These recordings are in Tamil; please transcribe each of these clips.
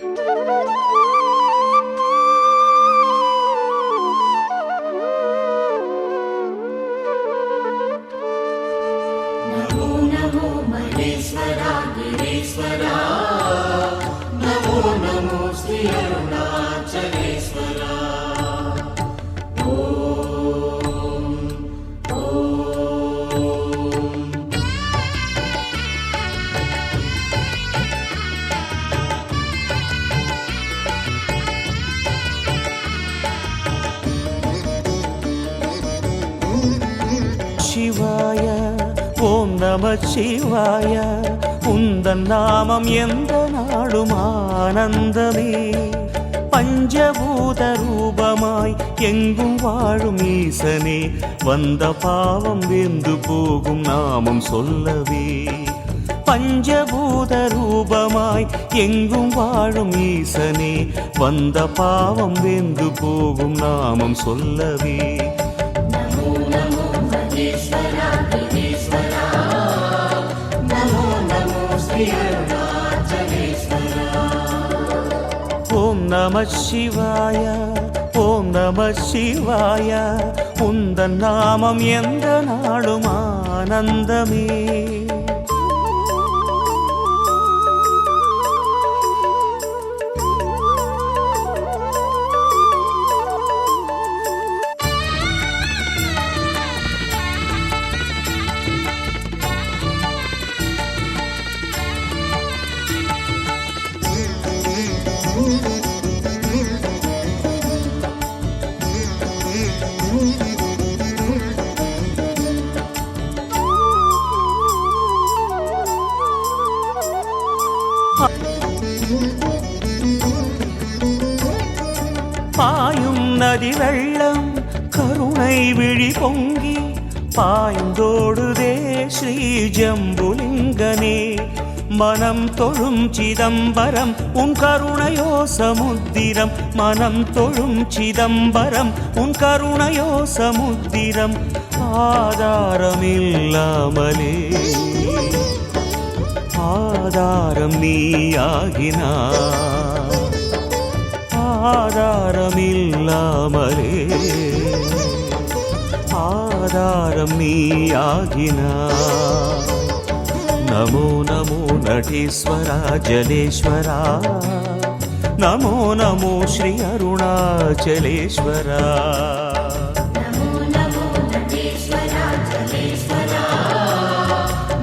नमो नमो महेश्वरा गिरीश्वरा, नमो नमो श्री अरुणाचलेश्वरा। சிவாய ஓம் நம சிவாய, உந்தன் நாமம் எந்த நாளும் ஆனந்தமே. பஞ்சபூத ரூபமாய் எங்கும் வாழும் ஈசனே, வந்த பாவம் வெந்து போகும் நாமம் சொல்லவே. பஞ்சபூத ரூபமாய் எங்கும் வாழும் ஈசனே, வந்த பாவம் வெந்து போகும் நாமம் சொல்லவே. ईश्वरा गिरीश्वरा, नमो नमो श्री अरुणाचलेश्वरा। ஓம் நம சிவாய ஓம் நம சிவாய, உந்தன் நாமம் எந்த நாளும் ஆனந்தமே. பாயும் நதி வெள்ளம் கருணை விழி பொங்கி பாய்ந்தோடுதே ஸ்ரீ ஜம்புலிங்கனே. மனம் தொழும் சிதம்பரம் உன் கருணையோ சமுத்திரம், மனம் தொழும் சிதம்பரம் உன் கருணையோ சமுத்திரம். ஆதாரமில்லாமலே ஆதாரம் நீயாகினாய், ஆதாரமில்லாமலே ஆதாரம் நீயாகினாய். நமோ நமோ நடேஸ்வரா ஜலேஸ்வரா, நமோ நமோ ஸ்ரீ அருணாச்சலேஸ்வரா. नमो नमो नटेश्वरा जलेश्वरा,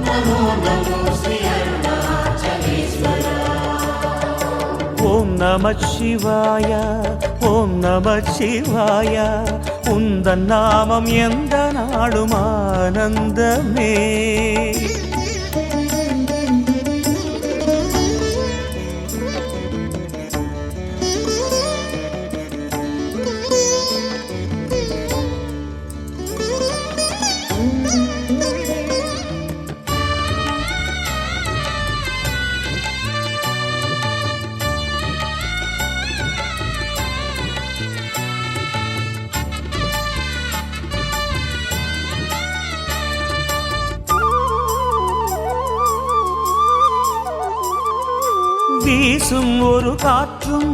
नमो नमो श्री अरुणाचलेश्वरा। ஓம் நம சிவாய ஓம் நம சிவாய, உந்தன் நாமம் எந்த நாளும் ஆனந்தமே. வீசும் ஒரு காற்றும்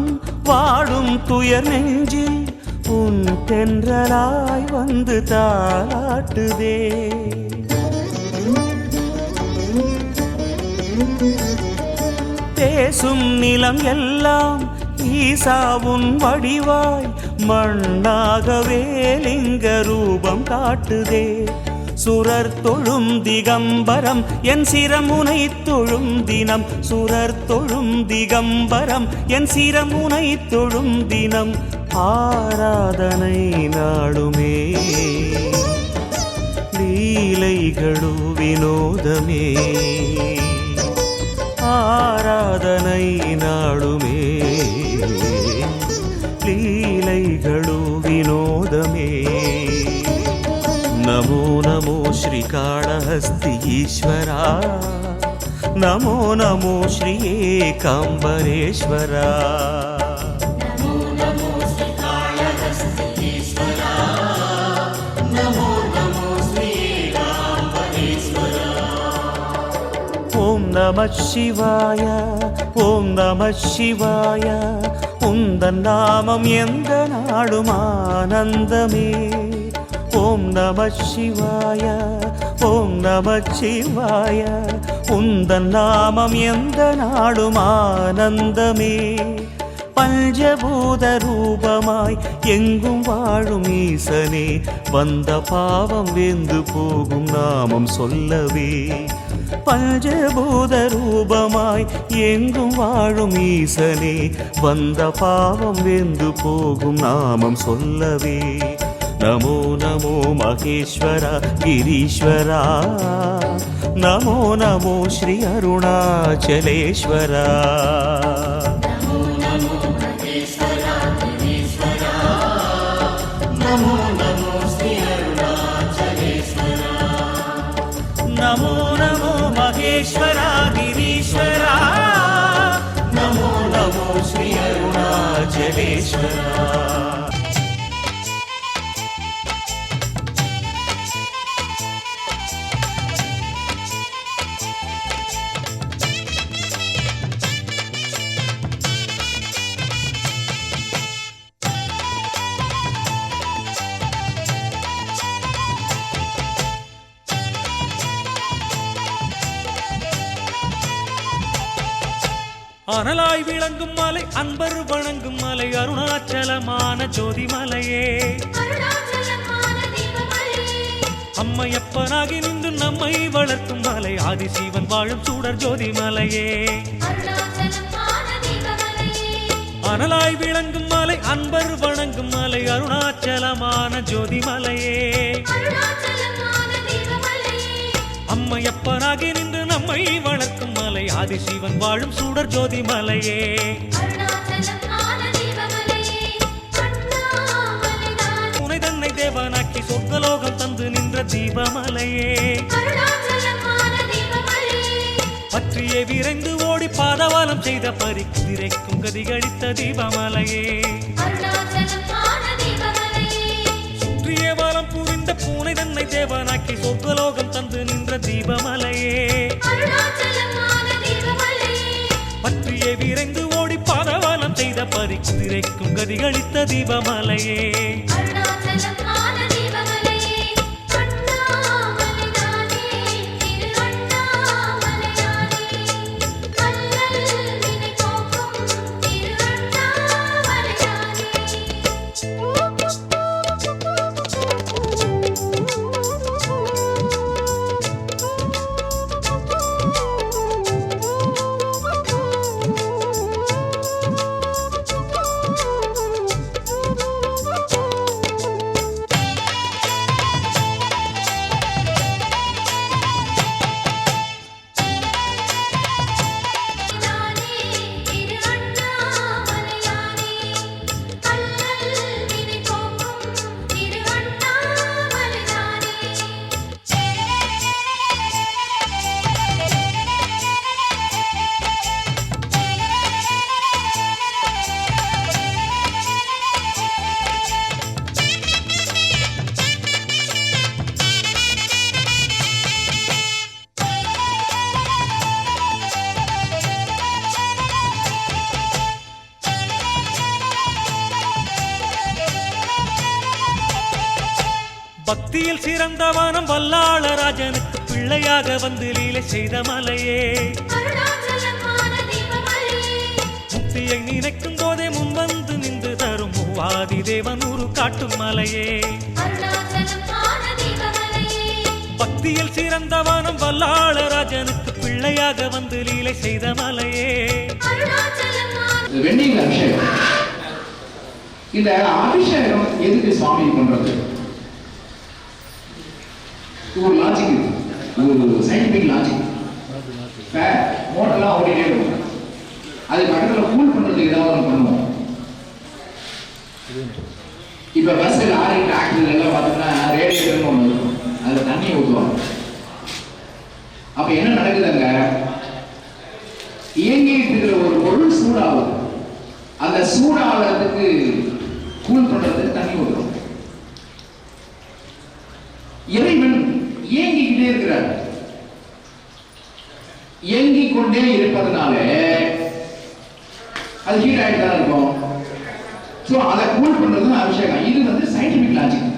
வாடும் துயர் நெஞ்சில் உன் தென்றலாய் வந்து தாளாட்டுதே. பேசும் நிலம் எல்லாம் ஈசா உன் வடிவாய் மண்ணாகவே லிங்க ரூபம் காட்டுதே. சுரர் தொழும் திகம்பரம் என் சிரமுனை தொழும் தினம், சுரர் தொழும் திகம்பரம் என் சிரமுனை தொழும் தினம். ஆராதனை நாளுமே லீலைகளு வினோதமே, ஆராதனை நாளுமே லீலைகளு வினோதமே. नमो नमो श्रीकाळहस्ति ईश्वरा, नमो नमो श्री एकाम्बरेश्वरा। नमो नमो श्रीकाळहस्ति ईश्वरा, नमो नमो श्री एकाम्बरेश्वरा। ओम நம சிவாய, ஓம் நம சிவாய. உந்தன் நாமம் எந்த நாடும் ஆனந்தமே. ஓம் நம சிவாய, ஓம் நம சிவாய. உந்தன் நாமம் எந்த நாடும் ஆனந்தமே. பஞ்சபூத ரூபமாய் எங்கும் வாழும் ஈசனே, வந்த பாவம் வெந்து போகும் நாமம் சொல்லவே. பஞ்சபூத ரூபமாய் எங்கும் வாழும் ஈசனே, வந்த பாவம் வெந்து போகும் நாமம் சொல்லவே. நமோ நமோ மகேஸ்வரா கிரீஸ்வரா, நமோ நமோ ஸ்ரீ அருணாச்சலேஸ்வரா. नमो नमो महेश्वरा गिरीश्वरा, नमो नमो श्री अरुणाचलेश्वरा. नमो नमो महेश्वरा गिरीश्वरा, नमो नमो श्री अरुणाचलेश्वरा. அனலாய் விளங்கும் மலை, அன்பர் வணங்கும் மலை, அருணாச்சலமான ஜோதிமலையே. அம்மையப்பனாகி நின்று நம்மை வளர்க்கும் மலை, ஆதிசிவன் வாழும் சூடர் ஜோதிமலையே. அனலாய் விளங்கும் மலை, அன்பர் வணங்கும் மலை, அருணாச்சலமான ஜோதிமலையே. அம்மையப்பனாகி நின்று நம்மை வளர்க்கும் மலை, ஆதிசிவன் வாழும் சூடர் ஜோதிமலையே. உனை தன்னை தேவனாக்கி சொர்க்கலோகம் தந்து நின்ற தீபமலையே. பற்றியே விரைந்து ஓடி பாதவாலம் செய்த பரிக்குதிரைக்கும் கதிகளித்த தீபமலையே. சுற்றிய வாரம் புரிந்த பூனை தன்னை தேவனாக்கி சொர்க்கலோகம் தந்து நின்ற தீபமலையே. பற்றியே விரைந்து ஓடி பாதவாலம் செய்த பரிக்குதிரைக்கும் கதிகளித்த தீபமலையே. பக்தியில் சிறந்தவனம் வல்லாளராஜனுக்கு பிள்ளையாக வந்து லீலை செய்த மலையே. முக்தியை நினைக்கும் போதே முன்வந்து நின்று தரும் மூவாதி தேவன் உரு காட்டும் மலையே. பக்தியில் சிறந்தவனம் வல்லாளராஜனுக்கு பிள்ளையாக வந்து லீலை செய்த மலையே. வெண்ணில அபிஷேகம். இந்த அபிஷேகம் எதுக்கு சுவாமி பண்றது? ஒரு லாஜிக் இருக்கு, ஒரு சயின்டிபிக் லாஜிக். மோட்டர்லாம் ஓடிட்டே இருக்கும், அது பக்கத்தில் கூல் பண்றதுக்கு ஏதாவது பண்ணுவோம். இப்ப பஸ்ஸில் லாரி டிராக்டர் எல்லாம் பார்த்தோம்னா ரேடியேட்டர்னு ஒன்று இருக்கும், அதில் தண்ணி ஊற்றுவாங்க. அப்ப என்ன நடக்குதுங்க, இயங்கிட்டு இருக்கிற ஒரு பொருள் சூடாகும், அந்த சூடாகிறதுக்கு கூல் பண்றதுக்கு தண்ணி ஊற்றுவோம். இறைவன் இயங்கிக்கிட்டே இருக்கிறார், இயங்கி கொண்டே இருப்பதனால அது ஹீட் ஆகிட்டு தான் இருக்கும். ஸோ அதை கூல் பண்றது அபிஷேகம். இது வந்து சயின்டிபிக் லாஜிக்.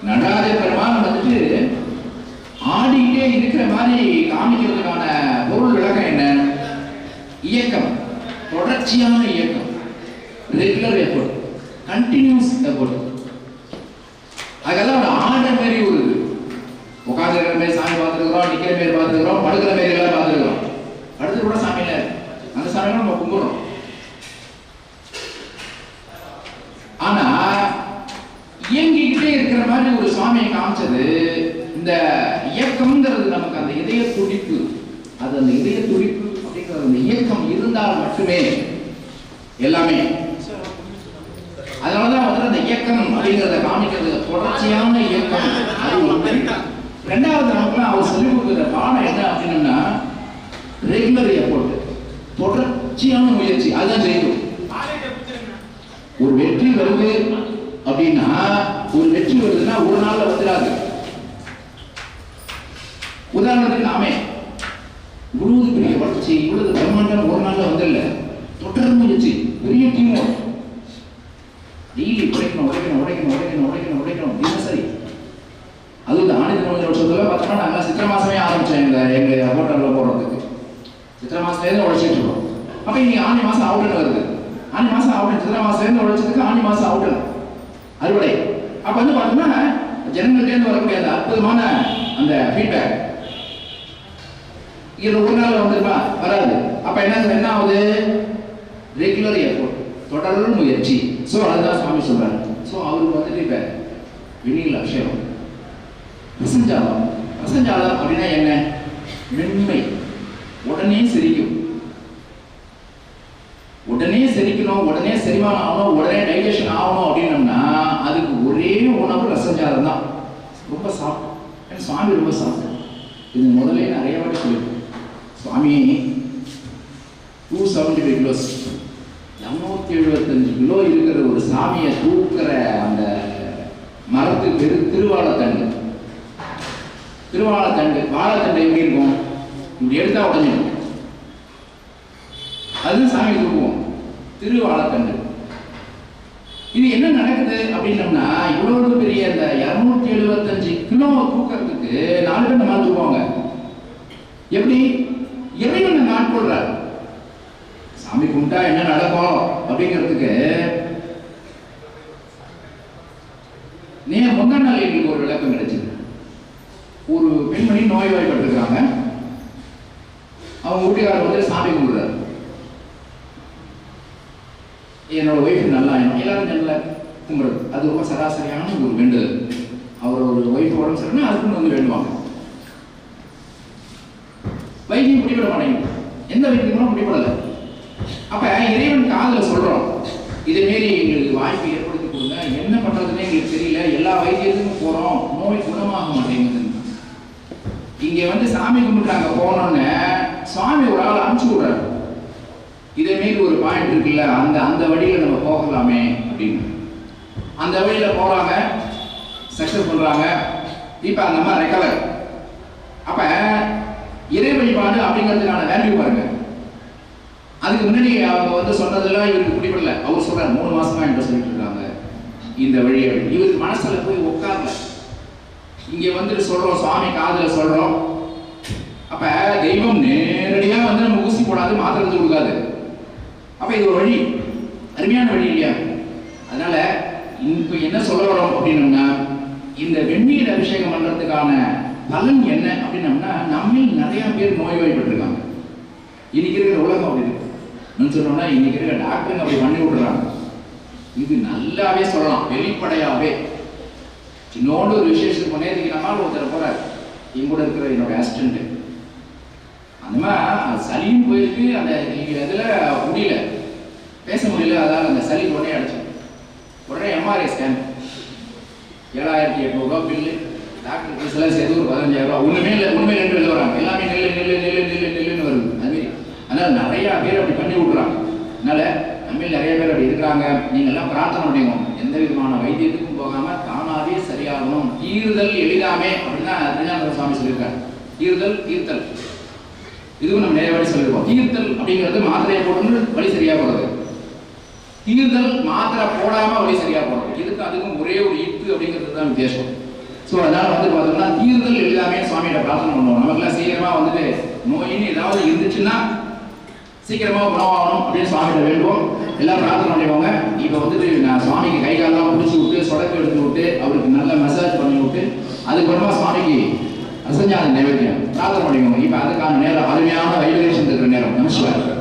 நடராஜ பெருமான் வந்துட்டு ஆடிக்கிட்டே இருக்கிற மாதிரி காமிக்கிறதுக்கான பொருள் விளக்கம் என்ன? இயக்கம், தொடர்ச்சியான இயக்கம், ரெகுலர் எஃபோர்ட், கண்டினியூஸ் எஃபோர்ட். அதெல்லாம் ஒரு ஆர்டர் மாதிரி ஒரு உட்காந்து இருக்கிற மாதிரி சாமி பார்த்துருக்கிறோம், நிற்கிற மாதிரி பார்த்துருக்கிறோம், படுக்கிற மாதிரி எல்லாம் பார்த்துருக்கிறோம். அடுத்து கூட சாமி இல்லை, அந்த சாமியை நம்ம கும்பிடுறோம். ஆனா இயங்கிக்கிட்டே இருக்கிற மாதிரி ஒரு சுவாமியை காமிச்சது இந்த இயக்கம்ங்கிறது. நமக்கு அந்த இதய துடிப்பு, அது அந்த இதய துடிப்பு அப்படிங்கிற அந்த இயக்கம் இருந்தால் மட்டுமே எல்லாமே. அதனாலதான் வந்து அந்த இயக்கம் அப்படிங்கிறத காமிக்கிறது, தொடர்ச்சியான இயக்கம். அது ஒன்று. ரெண்டாவது நமக்குலாம் அவர் சொல்லிக் கொடுக்குற பாடம் என்ன அப்படின்னா ரெகுலர் எஃபோர்ட், தொடர்ச்சியான முயற்சி. அதுதான் ஜெயிக்கும். ஒரு வெற்றி வருது அப்படின்னா, ஒரு வெற்றி வருதுன்னா ஒரு நாள்ல வந்துடாது. உதாரணத்துக்கு நாமே இவ்வளவு பெரிய வளர்ச்சி, இவ்வளவு பிரம்மாண்டம் ஒரு நாள்ல வந்துடல. தொடர் முயற்சி, பெரிய டீம் ஒர்க். டெய்லி உடைக்கணும் தினசரி. அது இந்த ஆனந்த வருஷத்துல பார்த்தோம்னா நாங்கள் சித்திரை மாசமே ஆரம்பிச்சோம் எங்க ஹோட்டல்ல போடுறதுக்கு. சித்திரை மாசத்துலேருந்து உழைச்சிட்டு இருக்கோம். அப்ப இன்னைக்கு ஆனி மாசம் அவுட்டன் வருது. ஆனி மாசம் அவுட்டன், சித்திரை மாசத்துலேருந்து உழைச்சதுக்கு ஆனி மாசம் அவுட்டன் அறுவடை. அப்ப வந்து பார்த்தோம்னா ஜனங்கள்டேருந்து வரக்கூடிய அந்த அற்புதமான அந்த ஃபீட்பேக் இது ஒரு நாள் வந்துருப்பா வராது. அப்ப என்ன ஆகுது? ரெகுலர் எஃபோர்ட், தொடர் முயற்சி. ஸோ அதுதான் சுவாமி சொல்றாரு. ஸோ அவருக்கு வந்துட்டு இப்ப வெந்நீர் அபிஷேகம், ரசஞ்சாலம். ரசஞ்சாலம் அப்படின்னா என்ன? மென்மை, உடனே செரிக்கும், உடனே செரிக்கணும், உடனே செரிமானம் ஆகணும், உடனே டைஜஷன் ஆகணும் அப்படின்னம்னா அதுக்கு ஒரே உணவு ரசஞ்சாலம் தான். ரொம்ப சாப்பிடும். சுவாமி ரொம்ப சாப்பிடும். இது முதலே நிறைய வாட்டி சொல்லியிருக்கோம். சுவாமி 275 கிலோஸ், 275 கிலோ இருக்கிற ஒரு சாமியை தூக்குற அந்த மரத்துக்கு பேரு திருவாழைத்தண்டு. திருவாழைத்தண்டு, வாழைத்தண்டு எப்படி இருக்கும்? இப்படி எடுத்தா உடஞ்சிடும். அது சாமி தூக்குவோம், திருவாழைத்தண்டு. இது என்ன நடக்குது அப்படின்னம்னா, இவ்வளவு பெரிய அந்த 275 கிலோ தூக்கிறதுக்கு 4 பேர் நம்ம தூக்குவாங்க. எப்படி? இறைவனை நாட்கொள்றார். சாமி கும்பிட்டா என்ன நடக்கும் அப்படிங்கிறதுக்கு முந்தா நாள் எங்களுக்கு ஒரு விளக்கம் கிடைச்சது. ஒரு பெண்மணி நோய்வாய்ப்பட்டிருக்காங்க. அவங்க வீட்டுக்காரர் வந்து சாமி கும்பிடுறாரு. என்னோட ஒய்ஃப் நல்லா, எல்லாரும் நல்லா கும்பிடுறது, அது ரொம்ப சராசரியான ஒரு வேண்டுதல். அவர் ஒரு ஒய்ஃப் உடம்பு சரினா அதுக்குன்னு வந்து வேண்டுவாங்க. வைத்தியம் முடிவிட மாட்டேங்குது, எந்த வைத்தியமும் முடிவிடலை. அப்ப இறைவன் காதுல சொல்றோம், இதே மாரி எங்களுக்கு வாய்ப்பு ஏற்படுத்தி கொடுங்க, என்ன பண்றதுன்னு எங்களுக்கு தெரியல, எல்லா வைத்தியத்துக்கும் போறோம், நோய் குணமாக மாட்டேங்குது. இங்க வந்து சாமி கும்பிட்டாங்க போனோன்னு சுவாமி ஒரு ஆள் அனுப்பிச்சு விடுறாரு. இதே மாரி ஒரு பாயிண்ட் இருக்குல்ல, அந்த வழியில நம்ம போகலாமே அப்படின்னு. அந்த வழியில போறாங்க, சக்சஸ் பண்றாங்க. இப்ப அந்த மாதிரி ரெக்கவர். அப்ப இறை வழிபாடு அப்படிங்கிறதுக்கான வேல்யூ பாருங்க. அதுக்கு முன்னாடி அவங்க வந்து சொன்னதெல்லாம் இவருக்கு பிடிப்படல. அவர் சொல்றாரு 3 மாசமா என்கிட்ட சொல்லிட்டு இருக்காங்க இந்த வழியை. இவருக்கு மனசுல போய் உட்கார்ல. இங்க வந்துட்டு சொல்றோம், சுவாமி காதுல சொல்றோம். அப்ப தெய்வம் நேரடியா வந்து நம்ம ஊசி போடாது, மாத்திரை கொடுக்காது. அப்ப இது ஒரு வழி, அருமையான வழி இல்லையா? அதனால இப்ப என்ன சொல்ல வரோம் அப்படின்னம்னா, இந்த வெந்நீர் அபிஷேகம் பண்றதுக்கான பலன் என்ன அப்படின்னம்னா, நம்மில் நிறைய பேர் நோய்வாய்ப்பட்டிருக்காங்க. இன்னைக்கு இருக்கிற உலகம் அப்படி இருக்கு. சொன்னோம்னா இன்னைக்கு இருக்கிற டாக்டருங்க அப்படி பண்ணி விட்டுறாங்க. இது நல்லாவே சொல்லலாம், வெளிப்படையாவே. இன்னொன்று ஒரு விசேஷத்துக்கு முன்னேறதுக்கு நம்மளால ஒருத்தர் போறாரு, இங்க கூட இருக்கிற என்னோட அசிஸ்டன்ட். அந்த மாதிரி சளியும் போயிருக்கு, அந்த இதுல முடியல, பேச முடியல. அதாவது அந்த சளி உடனே அடிச்சு உடனே எம்ஆர்ஐ ஸ்கேன் 7800 ரூபா பில்லு. டாக்டர் பீஸ்லாம் சேர்த்து ஒரு 15000 ரூபா. ஒண்ணுமே இல்லை, ஒண்ணுமே 2 வெளில வராங்க. எல்லாமே நெல்லுன்னு வருது. அதுமாரி அதனால நிறைய பேர் அப்படி பண்ணி விட்டுறாங்க. அதனால நம்ம நிறைய பேர் அப்படி இருக்கிறாங்க. நீங்க எல்லாம் பிரார்த்தனை பண்ணிக்கணும், எந்த விதமான வைத்தியத்துக்கும் போகாம தானாவே சரியாகணும். தீர்தல் எளிதாமே அப்படின்னா திருஞான சுவாமி சொல்லியிருக்காரு. ஈர்த்தல் ஈர்த்தல் இதுவும் நம்ம நிறைய வாட்டி சொல்லியிருக்கோம். ஈர்த்தல் அப்படிங்கிறது மாத்திரையை போட்டு வழி சரியா போறது, ஈர்த்தல் மாத்திரை போடாம வழி சரியா போறது. இதுக்கு அதுக்கும் ஒரே ஒரு ஈர்த்து அப்படிங்கிறது தான் வித்தியாசம். ஸோ அதனால வந்து பார்த்தோம்னா ஈர்த்தல் எல்லாமே சுவாமியிட்ட பிரார்த்தனை பண்ணுவோம். நமக்குலாம் சீக்கிரமா வந்துட்டு நோயின்னு ஏதாவது இருந்துச்சுன்னா சீக்கிரமா குணமாகணும் அப்படின்னு சுவாமிகிட்ட வேண்டுவோம். எல்லாம் பிரார்த்தனை பண்ணிடுவாங்க. இப்போ வந்துட்டு நான் சுவாமிக்கு கை காலெல்லாம் பிடிச்சி விட்டு சொடக்கு எடுத்து விட்டு அவருக்கு நல்ல மசாஜ் பண்ணி விட்டு அதுக்கப்புறமா சுவாமிக்கு அசஞ்சாத நைவேத்தியம் பிரார்த்தனை பண்ணிக்கோங்க. இப்போ அதுக்கான நேரம் அருமையான வைப்ரேஷன் இருக்கிற நேரம். நமஸ்காரம்.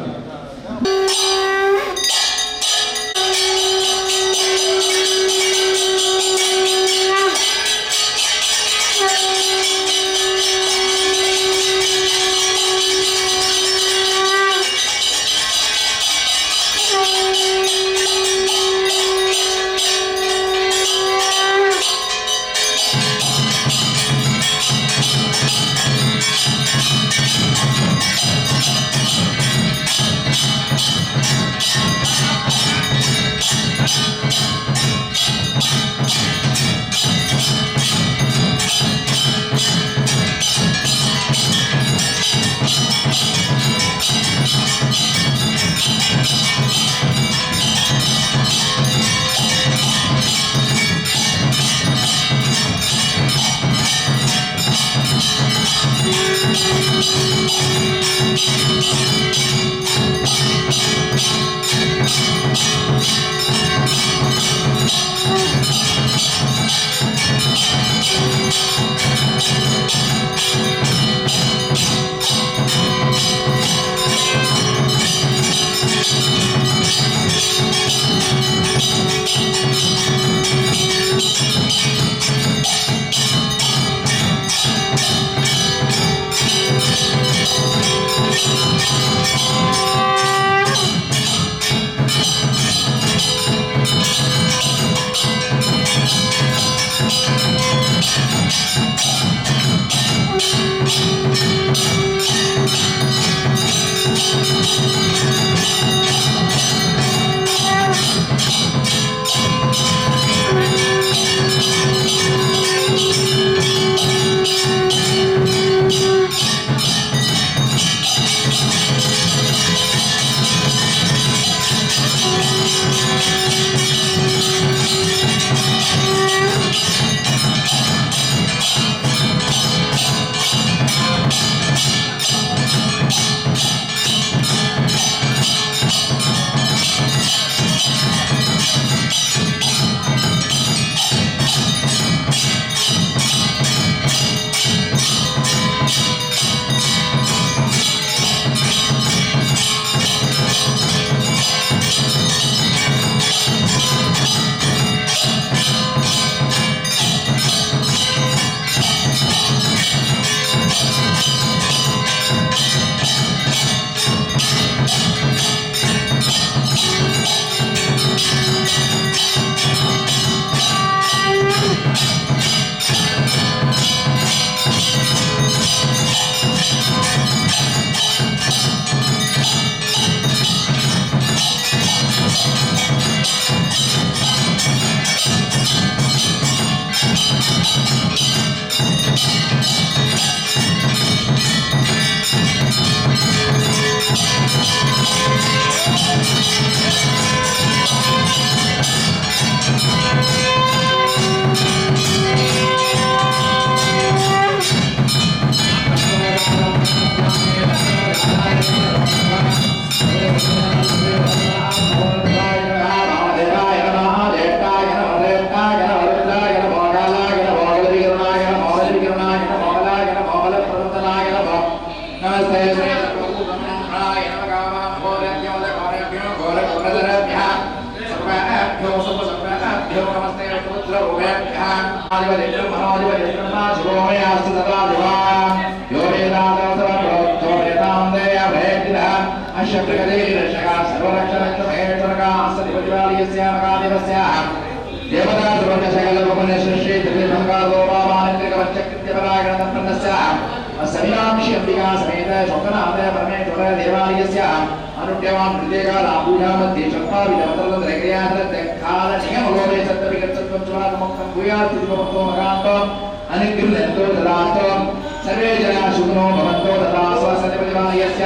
सर्वे जना सुखिनो भवन्तु तथा स्वस्तिपतिमायस्य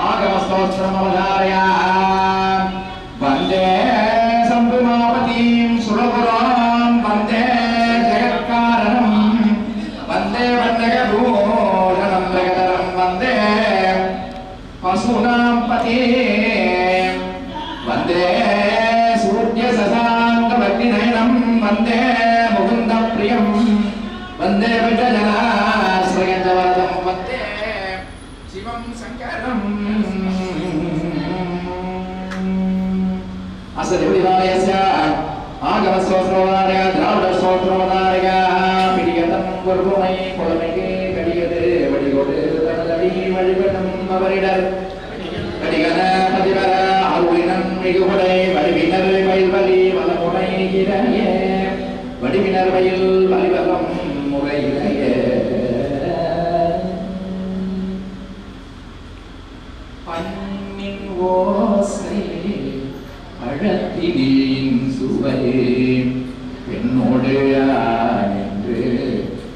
आगमस्तोत्रमवधारयामः वन्दे सम्भ्रमापतिं सुरगुरां वन्दे जगत्कारणं वन्दे वन्दगभूषणं जगदरं वन्दे पशूनां पतिं वन्दे सूर्यशशाङ्कभक्तिनयनं वन्दे मुकुन्दप्रियं वन्दे भजनाश्रयजवरदं वन्दे शिवं शङ्करम् असदिविदायस्य आगमस्तोत्रवदारय द्राविडस्तोत्रवदारय पिडियतं गुरुमै पुलमेके कडियदे वडिगोडे तनदடி வழிபடும் அவரிடர் கடிகன பதிவர அருளினன் மிகுபடை வடிவினர் வயல்வலி வலமுறை இறையே வடிவினர் வயல் வலிவலம் முறையிலேயே பண்ணின் ஓசை அழத்தினின் சுவையே என்னோடு என்று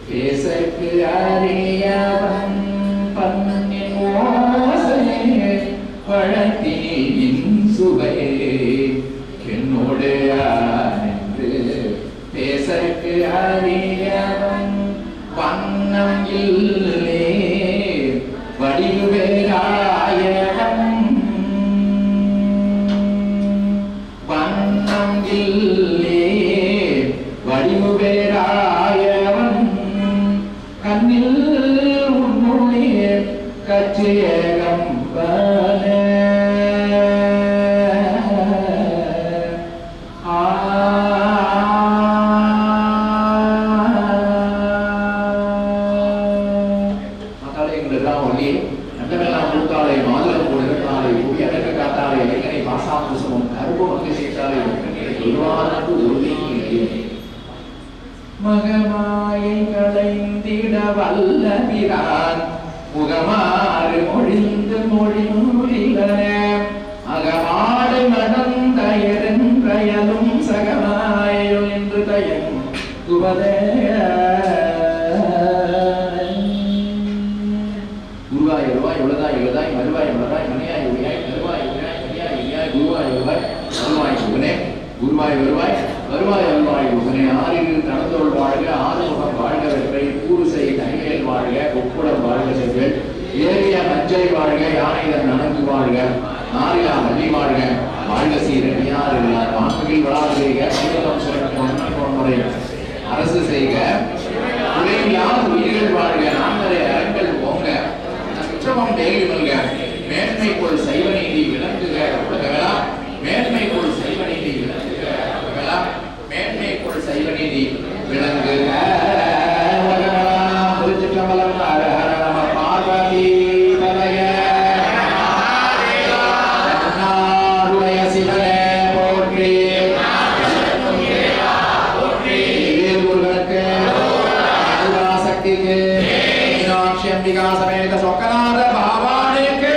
பேசக்கு அறியவன் பண்ணின் ஓசை அழத்தினின் சுவையே என்னோடு என்று பேசக்கு அறியவன் வண்ணம் இல்லே வடிவேராயவன் வண்ணம் இல்லே வடிவேராயவன் கண்ணில் உன்னுடைய கச்சியகம் மகமாயை களைந்திட வல்லபிரான் முகமாறு மொழிந்து மொழிமுடிலன அகமாடு மகந்தயரும் சகமாயும் என்று தயம் குவதே குருவாய் வருவாய் உளதாய் எழுதாய் மறுவாய் மலராய் மணியாய் ஒளியாய் கருவாய் ஒளியாய் மணியாய் ஒளியாய் குருவாய் வருவாய் வருவாய் குகனே குருவாய் வருவாய் வருவாய் வருவாய் குகனே ஆறில் தனத்தோள் வாழ்க ஆறுமுகம் வாழ்க வெற்றை கூறுசை தனிமேல் வாழ்க கொப்புடம் வாழ்க செவ்வேல் ஏறிய மஞ்சை வாழ்க யானைதன் நனங்கு வாழ்க நாரிலா மல்லி வாழ்க வாழ்க சீரடியார் வான்மிகில் வளாறு செய்க சீரகம் சிறப்பு முறை அரசு செய்க உலகிலார் உயிர்கள் வாழ்க நான்மறை அரங்கள் போங்க உற்சவம் தேவி மல்க மேன்மை கொள் சைவ நீதி விளங்குக உலகெல்லாம் மேன்மை கொள் சைவ நீதி விளங்குக உலகெல்லாம் மேன்மை கொள் சைவ நீதி விளங்குக திருச்சிற்றம்பலம் ஹர ஹர நம பார்வதி பதய நாருடைய சிவனே போற்றி குருகளுக்கு சக்திக்கு மீனாட்சி அம்பிகா சமேத சொக்கநாத பகவானுக்கு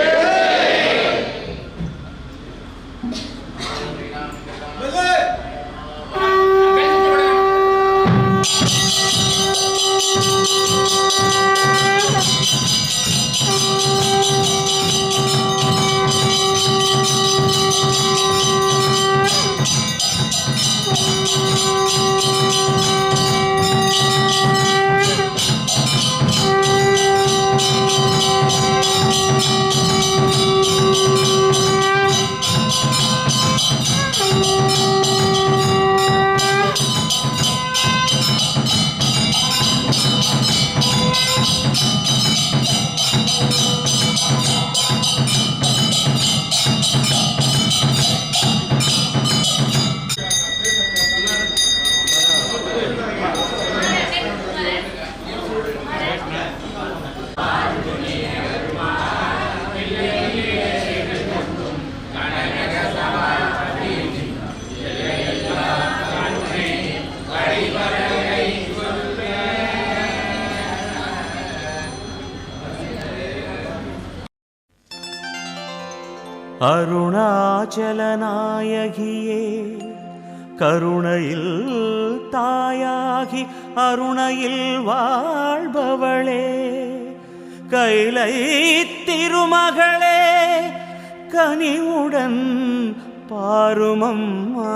அருணாச்சலநாயகியே கருணையில் தாயாகி அருணையில் வாழ்பவளே, கைலை திருமகளே, கனிவுடன் பாருமம்மா.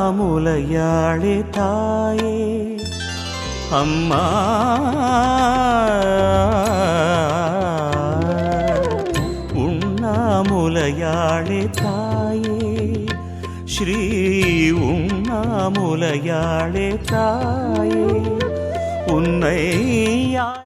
உண்ணாமுலையாளே தாயே அம்மா, உண்ணாமுலையாளே தாயே, ஸ்ரீ உண்ணாமுலையாளே தாயே, உன்னை யார்